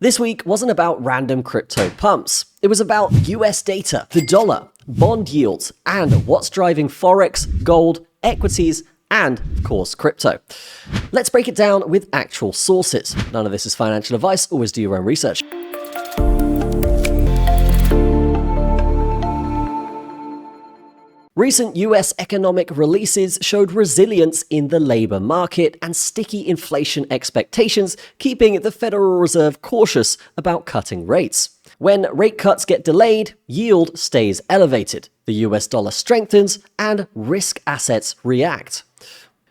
This week wasn't about random crypto pumps. It was about US data, the dollar, bond yields, and what's driving forex, gold, equities, and, of course, crypto. Let's break it down with actual sources. None of this is financial advice, always do your own research. Recent US economic releases showed resilience in the labor market and sticky inflation expectations, keeping the Federal Reserve cautious about cutting rates. When rate cuts get delayed, yield stays elevated, the US dollar strengthens, and risk assets react.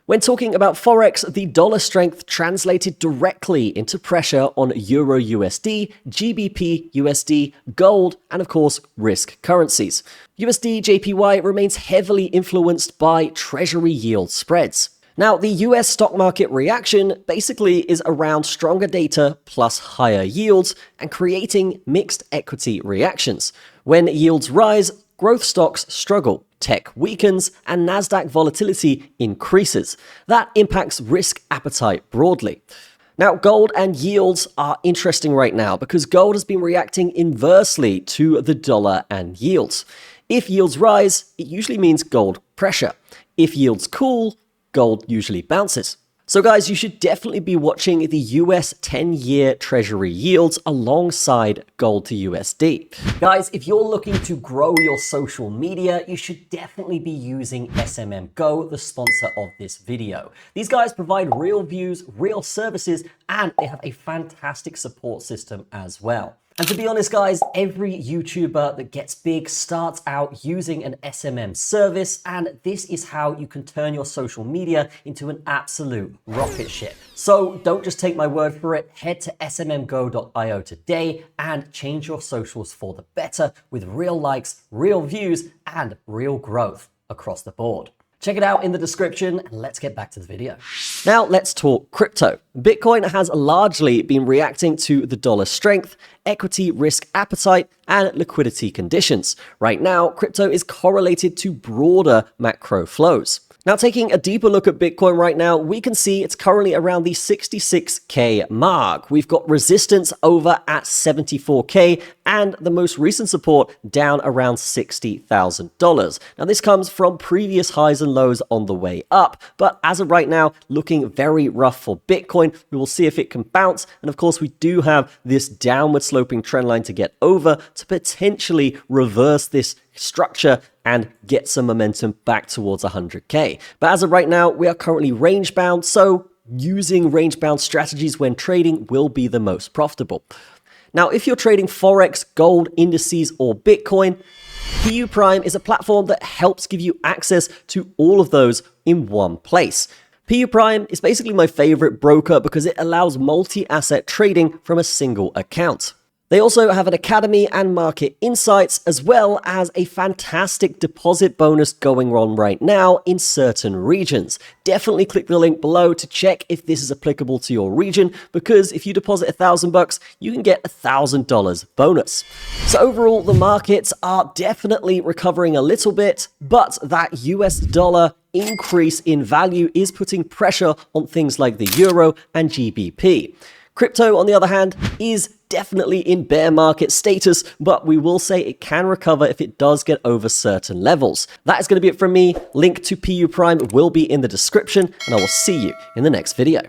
When talking about forex, the dollar strength translated directly into pressure on Euro USD, GBP USD, gold, and of course, risk currencies. USD JPY remains heavily influenced by treasury yield spreads. Now, the US stock market reaction basically is around stronger data plus higher yields and creating mixed equity reactions. When yields rise, growth stocks struggle, tech weakens, and Nasdaq volatility increases. That impacts risk appetite broadly. Now, gold and yields are interesting right now because gold has been reacting inversely to the dollar and yields. If yields rise, it usually means gold pressure. If yields cool, gold usually bounces. So guys, you should definitely be watching the US 10-year Treasury yields alongside gold to USD. Guys, if you're looking to grow your social media, you should definitely be using SMM Go, the sponsor of this video. These guys provide real views, real services, and they have a fantastic support system as well. And to be honest, guys, every YouTuber that gets big starts out using an SMM service, and this is how you can turn your social media into an absolute rocket ship. So don't just take my word for it. Head to smmgo.io today and change your socials for the better with real likes, real views, and real growth across the board. Check it out in the description, and let's get back to the video. Now let's talk crypto. Bitcoin has largely been reacting to the dollar strength, equity risk appetite, and liquidity conditions. Right now, crypto is correlated to broader macro flows. Now, taking a deeper look at Bitcoin right now, we can see it's currently around the 66K mark. We've got resistance over at 74K and the most recent support down around $60,000. Now, this comes from previous highs and lows on the way up, but as of right now, looking very rough for Bitcoin. We will see if it can bounce. And of course, we do have this downward sloping trend line to get over to potentially reverse this structure and get some momentum back towards 100K. But as of right now, we are currently range bound, so using range bound strategies when trading will be the most profitable. Now, if you're trading forex, gold, indices, or Bitcoin, PU Prime is a platform that helps give you access to all of those in one place. PU Prime is basically my favorite broker because it allows multi-asset trading from a single account. They also have an academy and market insights, as well as a fantastic deposit bonus going on right now in certain regions. Definitely click the link below to check if this is applicable to your region, because if you deposit $1,000, you can get $1,000 bonus. So overall, the markets are definitely recovering a little bit, but that US dollar increase in value is putting pressure on things like the euro and GBP. Crypto, on the other hand, is definitely in bear market status, but we will say it can recover if it does get over certain levels. That is going to be it from me. Link to PU Prime will be in the description, and I will see you in the next video.